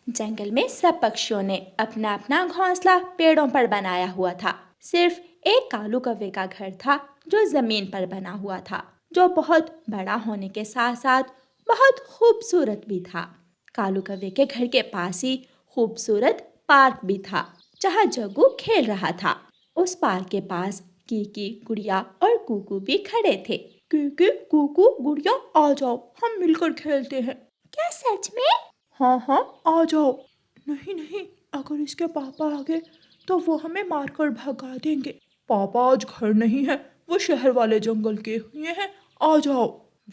जंगल में सब पक्षियों ने अपना अपना घोंसला पेड़ों पर बनाया हुआ था। सिर्फ एक कालू कौवे का घर था जो जमीन पर बना हुआ था, जो बहुत बड़ा होने के साथ साथ बहुत खूबसूरत भी था। कालू कौवे के घर के पास ही खूबसूरत पार्क भी था जहाँ जग्गू खेल रहा था। उस पार्क के पास कीकी, गुड़िया और कुकू भी खड़े थे। कीकी, कुकू, गुड़िया, आ जाओ, हम मिलकर खेलते हैं। क्या सच में? हाँ हाँ, आ जाओ। नहीं नहीं, अगर इसके पापा आ गए तो वो हमें मारकर भगा देंगे। पापा आज घर नहीं है, वो शहर वाले जंगल के हुए हैं, आ जाओ।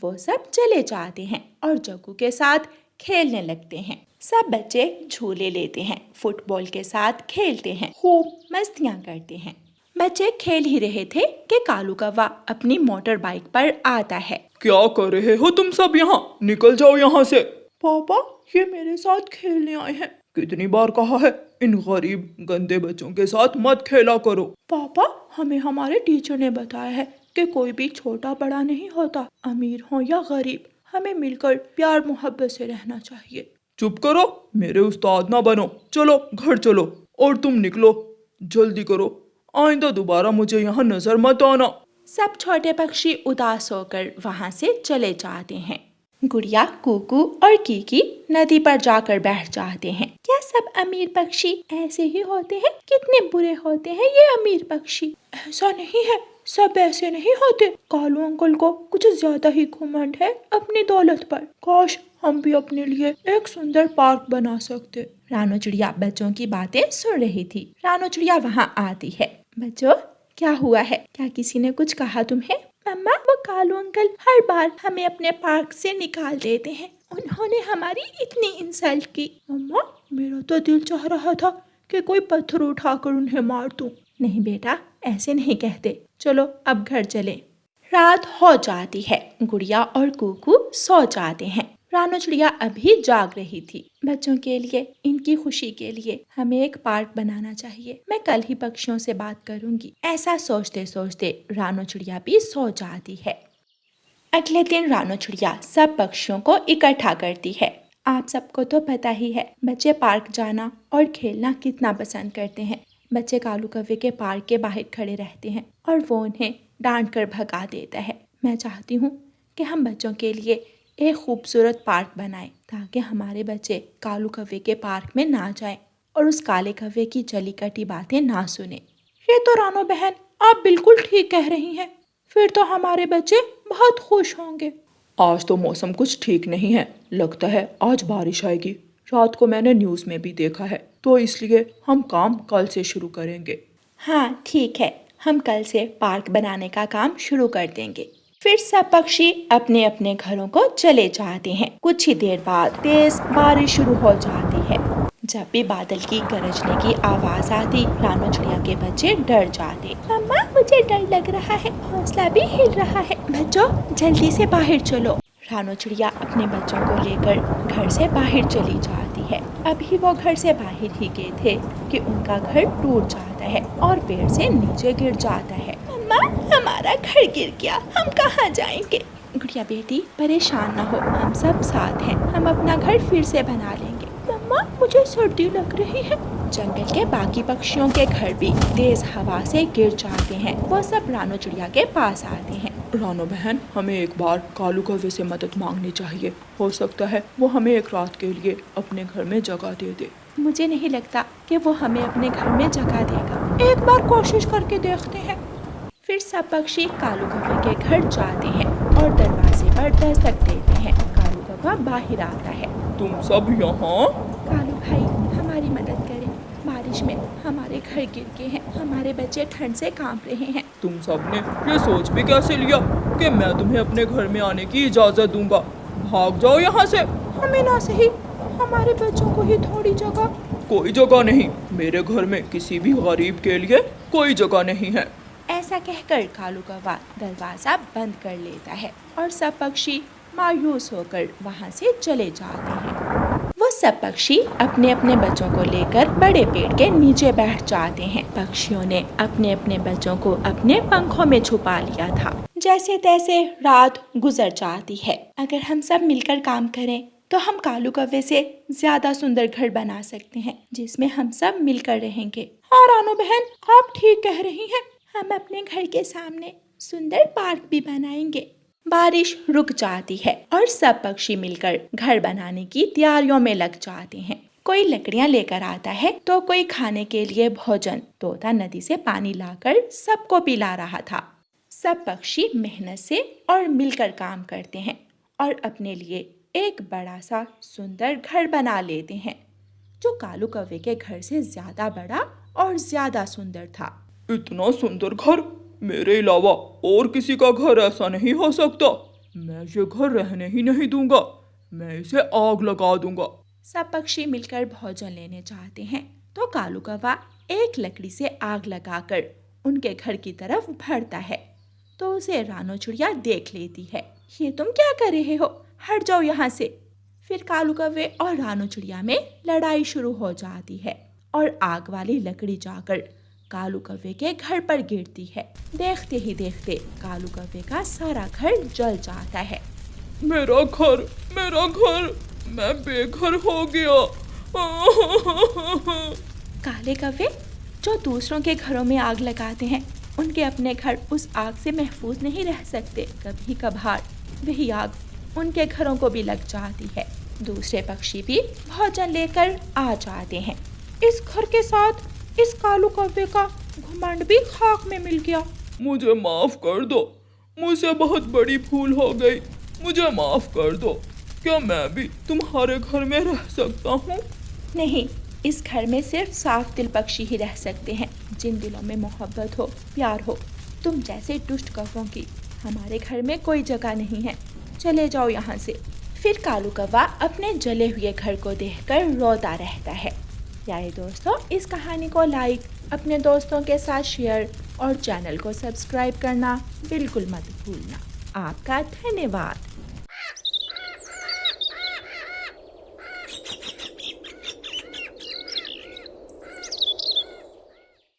वो सब चले जाते हैं और जग्गू के साथ खेलने लगते हैं। सब बच्चे झूले लेते हैं, फुटबॉल के साथ खेलते हैं, खूब मस्तियाँ करते हैं। बच्चे खेल ही रहे थे कि कालू कौवा अपनी मोटर बाइक पर आता है। क्या कर रहे हो तुम सब यहाँ? निकल जाओ यहाँ से। पापा, ये मेरे साथ खेलने आए हैं। कितनी बार कहा है, इन गरीब गंदे बच्चों के साथ मत खेला करो। पापा, हमें हमारे टीचर ने बताया है कि कोई भी छोटा बड़ा नहीं होता, अमीर हो या गरीब, हमें मिलकर प्यार मोहब्बत से रहना चाहिए। चुप करो, मेरे उस्ताद ना बनो। चलो घर चलो, और तुम निकलो, जल्दी करो, आइंदा दोबारा मुझे यहाँ नजर मत आना। सब छोटे पक्षी उदास होकर वहाँ से चले जाते हैं। गुड़िया, कुकू और कीकी नदी पर जाकर बैठ जाते हैं। क्या सब अमीर पक्षी ऐसे ही होते हैं? कितने बुरे होते हैं ये अमीर पक्षी। ऐसा नहीं है, सब ऐसे नहीं होते। कालू अंकल को कुछ ज्यादा ही घमंड है अपनी दौलत पर। काश हम भी अपने लिए एक सुंदर पार्क बना सकते। रानो चिड़िया बच्चों की बातें सुन रही थी। रानो चिड़िया वहाँ आती है। बच्चों, क्या हुआ है? क्या किसी ने कुछ कहा तुम्हें? मम्मा, वो कालू अंकल हर बार हमें अपने पार्क से निकाल देते हैं। उन्होंने हमारी इतनी इंसल्ट की। मम्मा, मेरा तो दिल चाह रहा था कि कोई पत्थर उठाकर उन्हें मार दूं। नहीं बेटा, ऐसे नहीं कहते। चलो अब घर चले। रात हो जाती है। गुड़िया और कुकू सो जाते हैं। रानो चिड़िया अभी जाग रही थी। बच्चों के लिए, इनकी खुशी के लिए हमें एक पार्क बनाना चाहिए। मैं कल ही पक्षियों से बात करूंगी। ऐसा सोचते सोचते रानो चिड़िया भी सो जाती है। अगले दिन रानो चिड़िया सब पक्षियों को इकट्ठा करती है। आप सबको तो पता ही है, बच्चे पार्क जाना और खेलना कितना पसंद करते हैं। बच्चे कालू कौवे के पार्क के बाहर खड़े रहते हैं और वो उन्हें डांट कर भगा देता है। मैं चाहती हूँ कि हम बच्चों के लिए एक खूबसूरत पार्क बनाएं ताकि हमारे बच्चे कालू कौवे के पार्क में ना जाएं और उस काले कौवे की जली कटी बातें ना सुने। ये तो रानो बहन, आप बिल्कुल ठीक कह रही हैं। फिर तो हमारे बच्चे बहुत खुश होंगे। आज तो मौसम कुछ ठीक नहीं है, लगता है आज बारिश आएगी। रात को मैंने न्यूज़ में भी देखा है, तो इसलिए हम काम कल से शुरू करेंगे। हाँ ठीक है, हम कल से पार्क बनाने का काम शुरू कर देंगे। फिर सब पक्षी अपने अपने घरों को चले जाते हैं। कुछ ही देर बाद तेज बारिश शुरू हो जाती है। जब भी बादल की गरजने की आवाज आती, रानो चिड़िया के बच्चे डर जाते। मम्मा, मुझे डर लग रहा है, हौसला भी हिल रहा है। बच्चों, जल्दी से बाहर चलो। रानो चिड़िया अपने बच्चों को लेकर घर से बाहर चली जाती है। अभी वो घर से बाहर ही गए थे कि उनका घर टूट जाता है और पेड़ से नीचे गिर जाता है। मम्मा, हमारा घर गिर गया, हम कहाँ जाएंगे? गुड़िया बेटी, परेशान ना हो, हम सब साथ हैं, हम अपना घर फिर से बना लेंगे। मम्मा, मुझे सर्दी लग रही है। जंगल के बाकी पक्षियों के घर भी तेज हवा से गिर जाते हैं। वो सब रानो चिड़िया के पास आते हैं। रानो बहन, हमें एक बार कालू कौवे से मदद मांगनी चाहिए। हो सकता है वो हमें एक रात के लिए अपने घर में जगह दे दे। मुझे नहीं लगता कि वो हमें अपने घर में जगह देगा। एक बार कोशिश करके देखते हैं। फिर सब पक्षी कालू कौवे के घर जाते हैं और दरवाजे पर दस्तक देते हैं। कालू कौवा बाहर आता है। तुम सब यहाँ? कालू भाई, हमारी मदद करें, बारिश में हमारे घर गिर गए हैं, हमारे बच्चे ठंड से कांप रहे हैं। तुम सब ने ये सोच भी कैसे लिया कि मैं तुम्हें अपने घर में आने की इजाजत दूंगा? भाग जाओ यहाँ से। हमें ना सही, हमारे बच्चों को ही थोड़ी जगह। कोई जगह नहीं, मेरे घर में किसी भी गरीब के लिए कोई जगह नहीं है। ऐसा कहकर कालू कौवा दरवाजा बंद कर लेता है और सब पक्षी मायूस होकर वहाँ से चले जाते हैं। वो सब पक्षी अपने अपने बच्चों को लेकर बड़े पेड़ के नीचे बैठ जाते हैं। पक्षियों ने अपने अपने बच्चों को अपने पंखों में छुपा लिया था। जैसे तैसे रात गुजर जाती है। अगर हम सब मिलकर काम करें तो हम कालू कौवे से ज्यादा सुंदर घर बना सकते हैं जिसमें हम सब मिलकर रहेंगे। हाँ रानू बहन, आप ठीक कह रही हैं। हम अपने घर के सामने सुंदर पार्क भी बनाएंगे। बारिश रुक जाती है और सब पक्षी मिलकर घर बनाने की तैयारियों में लग जाते हैं। कोई लकड़ियां लेकर आता है तो कोई खाने के लिए भोजन। तोता नदी से पानी लाकर सबको पिला रहा था। सब पक्षी मेहनत से और मिलकर काम करते हैं और अपने लिए एक बड़ा सा सुंदर घर बना लेते हैं जो कालू कौवे के घर से ज्यादा बड़ा और ज्यादा सुंदर था। इतना सुंदर घर, मेरे अलावा और किसी का घर ऐसा नहीं हो सकता। मैं ये घर रहने ही नहीं दूंगा, मैं इसे आग लगा दूंगा। सब पक्षी मिलकर भोजन लेने चाहते हैं तो कालू कौवा एक लकड़ी से आग लगाकर उनके घर की तरफ बढ़ता है तो उसे रानो चिड़िया देख लेती है। ये तुम क्या कर रहे हो, हट जाओ यहाँ से। फिर कालू कौवे और रानो चिड़िया में लड़ाई शुरू हो जाती है और आग वाली लकड़ी जाकर कालू कौवे के घर पर गिरती है। देखते ही देखते कालू कौवे का सारा घर जल जाता है। मेरा घर, मेरा घर, मैं बेघर हो गया। काले कौवे जो दूसरों के घरों में आग लगाते हैं, उनके अपने घर उस आग से महफूज नहीं रह सकते। कभी कभार वही आग उनके घरों को भी लग जाती है। दूसरे पक्षी भी भोजन लेकर आ जाते हैं। इस घर के साथ इस कालू कौवे का घमंड भी खाक में मिल गया। मुझे माफ कर दो, मुझसे बहुत बड़ी भूल हो गई, मुझे माफ कर दो। क्या मैं भी तुम्हारे घर में रह सकता हूँ? नहीं, इस घर में सिर्फ साफ दिल पक्षी ही रह सकते हैं, जिन दिलों में मोहब्बत हो, प्यार हो। तुम जैसे दुष्ट कौवों की हमारे घर में कोई जगह नहीं है, चले जाओ यहाँ से। फिर कालू कौवा अपने जले हुए घर को देखकर रोता रहता है। प्यारे दोस्तों, इस कहानी को लाइक, अपने दोस्तों के साथ शेयर और चैनल को सब्सक्राइब करना बिल्कुल मत भूलना। आपका धन्यवाद।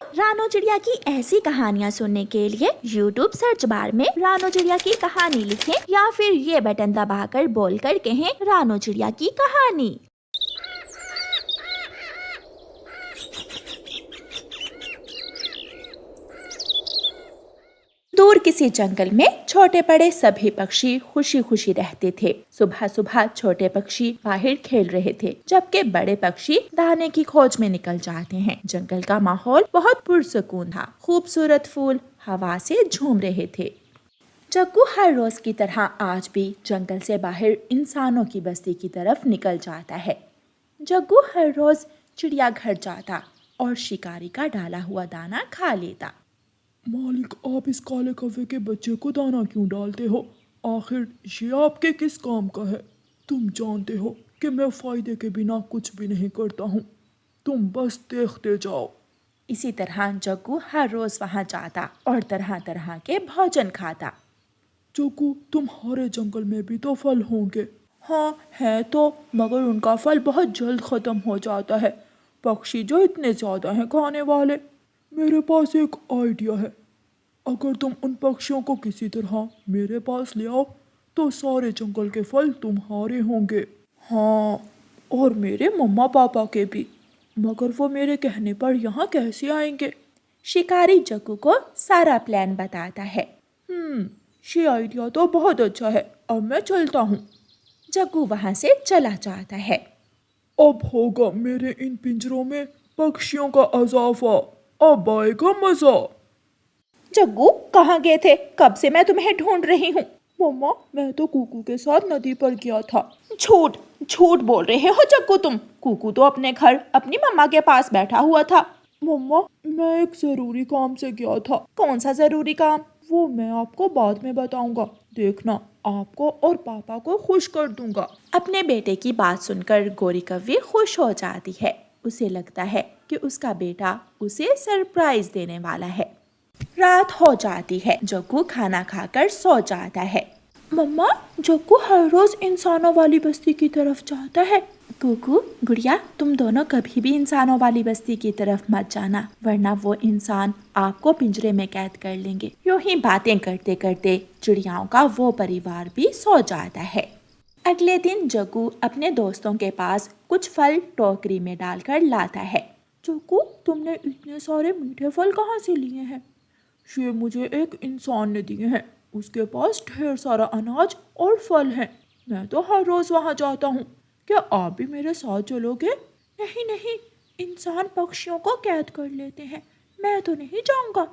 रानो चिड़िया की ऐसी कहानियाँ सुनने के लिए YouTube सर्च बार में रानो चिड़िया की कहानी लिखें या फिर ये बटन दबाकर बोलकर कहें रानो चिड़िया की कहानी। दूर किसी जंगल में छोटे बड़े सभी पक्षी खुशी खुशी रहते थे। सुबह सुबह छोटे पक्षी बाहर खेल रहे थे जबकि बड़े पक्षी दाने की खोज में निकल जाते हैं। जंगल का माहौल बहुत पुरसुकून था। खूबसूरत फूल हवा से झूम रहे थे। जग्गू हर रोज की तरह आज भी जंगल से बाहर इंसानों की बस्ती की तरफ निकल जाता है। जग्गू हर रोज चिड़ियाघर जाता और शिकारी का डाला हुआ दाना खा लेता। मालिक, आप इस काले कौवे के बच्चे को दाना क्यों डालते हो? आखिर ये आपके किस काम का है? तुम जानते हो कि मैं फायदे के बिना कुछ भी नहीं करता हूँ। तुम बस देखते जाओ। इसी तरह जग्गू हर रोज वहाँ जाता और तरह तरह के भोजन खाता। जग्गू, तुम्हारे जंगल में भी तो फल होंगे। हाँ है तो, मगर उनका फल बहुत जल्द खत्म हो जाता है। पक्षी जो इतने ज्यादा हैं खाने वाले। मेरे पास एक आइडिया है। अगर तुम उन पक्षियों को किसी तरह मेरे पास ले आओ तो सारे जंगल के फल तुम्हारे होंगे। हाँ, और मेरे मम्मा पापा के भी। मगर वो मेरे कहने पर यहाँ कैसे आएंगे? शिकारी जग्गू को सारा प्लान बताता है। ये आइडिया तो बहुत अच्छा है, अब मैं चलता हूँ। जग्गू वहाँ से चला जाता है। अब होगा मेरे इन पिंजरों में पक्षियों का इजाफा। अब आएगा मजा। जग्गू कहाँ गए थे? कब से मैं तुम्हें ढूंढ रही हूँ। मम्मा, मैं तो कुकू के साथ नदी पर गया था। झूठ झूठ बोल रहे हो जग्गू तुम। कुकू तो अपने घर अपनी मम्मा के पास बैठा हुआ था। मम्मा, मैं एक जरूरी काम से गया था। कौन सा जरूरी काम? वो मैं आपको बाद में बताऊंगा। देखना, आपको और पापा को खुश कर दूंगा। अपने बेटे की बात सुनकर गोरी कौवी खुश हो जाती है। उसे लगता है कि उसका बेटा उसे सरप्राइज देने वाला है। रात हो जाती है। जग्गू खाना खाकर सो जाता है। मम्मा, जग्गू हर रोज इंसानों वाली बस्ती की तरफ जाता है। कुकू, गुड़िया, तुम दोनों कभी भी इंसानों वाली बस्ती की तरफ मत जाना, वरना वो इंसान आपको पिंजरे में कैद कर लेंगे। यूं ही बातें करते करते चिड़ियाओं का वो परिवार भी सो जाता है। अगले दिन जग्गू अपने दोस्तों के पास कुछ फल टोकरी में डालकर लाता है। जग्गू, तुमने इतने सारे मीठे फल कहाँ से लिए हैं? ये मुझे एक इंसान ने दिए हैं। उसके पास ढेर सारा अनाज और फल है। मैं तो हर रोज वहाँ जाता हूँ। क्या आप भी मेरे साथ चलोगे? नहीं नहीं, इंसान पक्षियों को कैद कर लेते हैं, मैं तो नहीं जाऊंगा।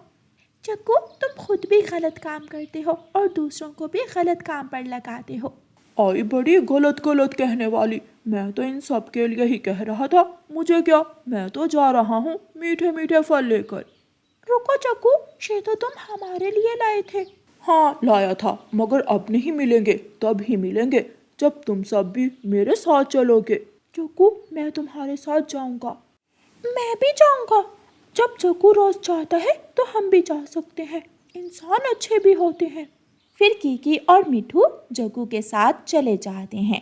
जग्गू, तुम खुद भी गलत काम करते हो और दूसरों को भी गलत काम पर लगाते हो। आई बड़ी गलत गलत कहने वाली। मैं तो इन सब के लिए ही कह रहा था। मुझे क्या, मैं तो जा रहा हूँ मीठे मीठे फल लेकर। रुको जग्गू, ये तो तुम हमारे लिए लाए थे। हाँ लाया था, मगर अब नहीं मिलेंगे। तब ही मिलेंगे जब तुम सब भी मेरे साथ चलोगे। जग्गू, मैं तुम्हारे साथ जाऊंगा। मैं भी जाऊंगा। जब जग्गू रोज जाता है तो हम भी जा सकते हैं। इंसान अच्छे भी होते हैं। फिर कीकी और मिठू जग्गू के साथ चले जाते हैं।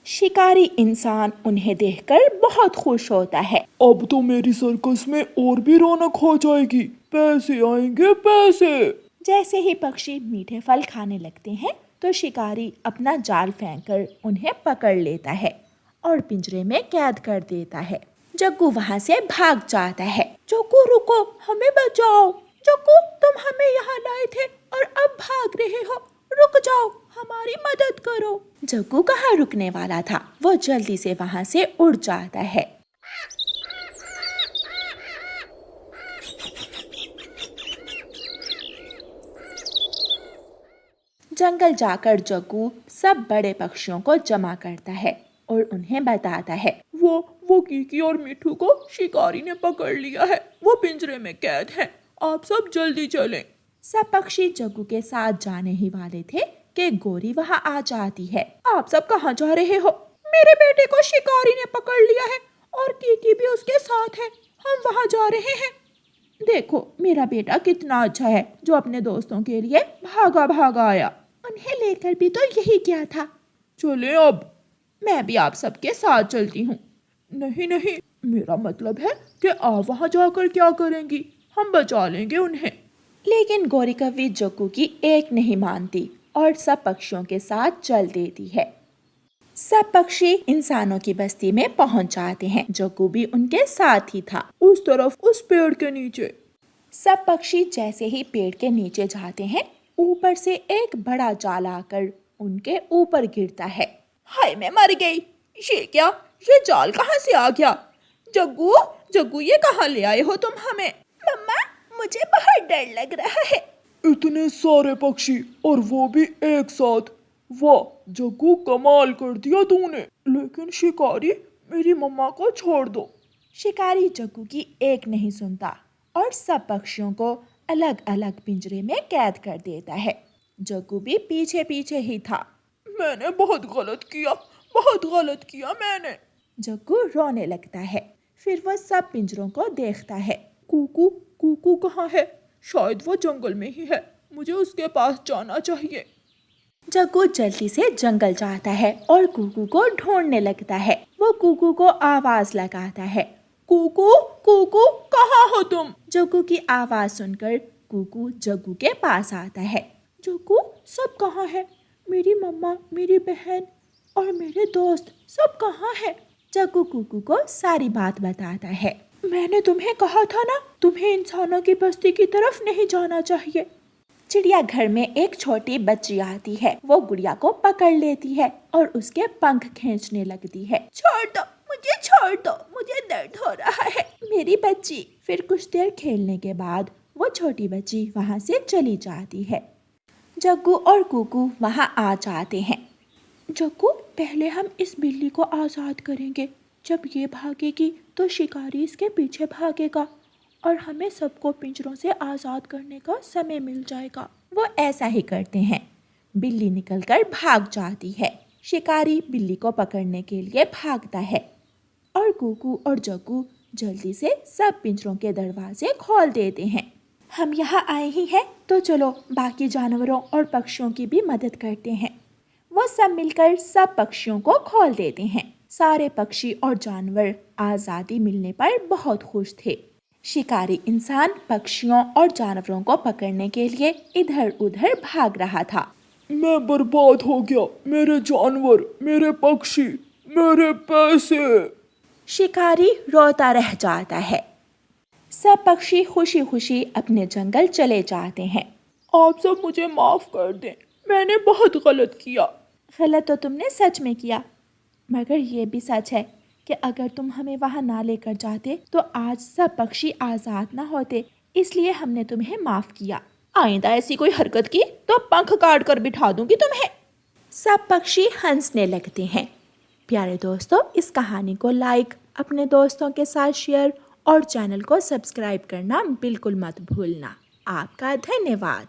शिकारी इंसान उन्हें देखकर बहुत खुश होता है। अब तो मेरी सर्कस में और भी रौनक हो जाएगी। पैसे आएंगे, पैसे। जैसे ही पक्षी मीठे फल खाने लगते हैं तो शिकारी अपना जाल फेंककर उन्हें पकड़ लेता है और पिंजरे में कैद कर देता है। जग्गू वहां से भाग जाता है। जग्गू रुको, हमें बचाओ। जग्गू, तुम हमें यहाँ लाए थे और अब भाग रहे हो। रुक जाओ, हमारी मदद करो। जग्गू कहाँ रुकने वाला था, वो जल्दी से वहां से उड़ जाता है। जंगल जाकर जग्गू सब बड़े पक्षियों को जमा करता है और उन्हें बताता है। वो कीकी और मिठू को शिकारी ने पकड़ लिया है। वो पिंजरे में कैद हैं। आप सब जल्दी चलें। सब पक्षी जग्गू के साथ जाने ही वाले थे कि गोरी वहां आ जाती है। आप सब कहाँ जा रहे हो? मेरे बेटे को शिकारी ने पकड़ लिया है और कीकी भी उसके साथ है। हम वहां जा रहे हैं। देखो, मेरा बेटा कितना अच्छा है जो अपने दोस्तों के लिए भागा भागा आया। उन्हें लेकर भी तो यही क्या था। चले अब। मैं भी आप सबके साथ चलती हूँ। नहीं नहीं, मेरा मतलब है कि आप वहाँ जाकर क्या करेंगी? हम बचा लेंगे उन्हें। लेकिन गौरी कव्वी जग्गू की एक नहीं मानती और सब पक्षियों के साथ चल देती है। सब पक्षी इंसानों की बस्ती में पहुंच जाते हैं। जग्गू भी उनके साथ ही था। उस तरफ, उस पेड़ के नीचे। सब पक्षी जैसे ही पेड़ के नीचे जाते हैं, ऊपर से एक बड़ा जाल आकर उनके ऊपर गिरता है। हाय, मैं मर गई। ये क्या? ये जाल कहाँ से आ गया? जग्गू, जग्गू, ये कहाँ ले आए हो तुम हमें? मम्मा, मुझे बहुत डर लग रहा है। इतने सारे पक्षी और वो भी एक साथ। वाह जग्गू, कमाल कर दिया तूने। लेकिन शिकारी, मेरी मम्मा को छोड़ दो। शिकारी जग्गू की एक नहीं सुनता और सब पक्षियों को अलग अलग पिंजरे में कैद कर देता है। जग्गू भी पीछे पीछे ही था। मैंने बहुत गलत किया मैंने। जग्गू रोने लगता है। फिर वह सब पिंजरों को देखता है। कूकू, कूकू कहाँ है? शायद वो जंगल में ही है। मुझे उसके पास जाना चाहिए। जग्गू जल्दी से जंगल जाता है और कूकू को ढूंढने लगता है। वो कूकू को आवाज लगाता है। कूकू, कूकू, कहाँ हो तुम? जग्गू की आवाज सुनकर कूकू जग्गू के पास आता है। जग्गू, सब कहाँ है? मेरी मम्मा, मेरी बहन और मेरे दोस्त सब कहाँ है? जग्गू कूकू को सारी बात बताता है। मैंने तुम्हें कहा था ना, तुम्हें इंसानों की बस्ती की तरफ नहीं जाना चाहिए। चिड़ियाघर में एक छोटी बच्ची आती है। वो गुड़िया को पकड़ लेती है और उसके पंख खींचने लगती है। छोड़ दो, मुझे छोड़ दो, मुझे दर्द हो रहा है। मेरी बच्ची। फिर कुछ देर खेलने के बाद वो छोटी बच्ची वहाँ से चली जाती है। जग्गू और कूकू वहाँ आ जाते हैं। जग्गू, पहले हम इस बिल्ली को आज़ाद करेंगे। जब ये भागेगी तो शिकारी इसके पीछे भागेगा और हमें सबको पिंजरों से आज़ाद करने का समय मिल जाएगा। वो ऐसा ही करते हैं। बिल्ली निकलकर भाग जाती है। शिकारी बिल्ली को पकड़ने के लिए भागता है और कूकू और जग्गू जल्दी से सब पिंजरों के दरवाजे खोल देते हैं। हम यहाँ आए ही हैं तो चलो बाकी जानवरों और पक्षियों की भी मदद करते हैं। वो सब मिलकर सब पक्षियों को खोल देते हैं। सारे पक्षी और जानवर आज़ादी मिलने पर बहुत खुश थे। शिकारी इंसान पक्षियों और जानवरों को पकड़ने के लिए इधर उधर भाग रहा था। मैं बर्बाद हो गया, मेरे जानवर, मेरे पक्षी, मेरे पैसे। शिकारी रोता रह जाता है। सब पक्षी खुशी खुशी अपने जंगल चले जाते हैं। आप सब मुझे माफ कर दें, मैंने बहुत गलत किया। गलत तो तुमने सच में किया, मगर ये भी सच है कि अगर तुम हमें वहां ना लेकर जाते तो आज सब पक्षी आजाद ना होते, इसलिए हमने तुम्हें माफ किया। आइंदा ऐसी कोई हरकत की तो पंख काट कर बिठा दूंगी तुम्हें। सब पक्षी हंसने लगते हैं। प्यारे दोस्तों, इस कहानी को लाइक, अपने दोस्तों के साथ शेयर और चैनल को सब्सक्राइब करना बिल्कुल मत भूलना। आपका धन्यवाद।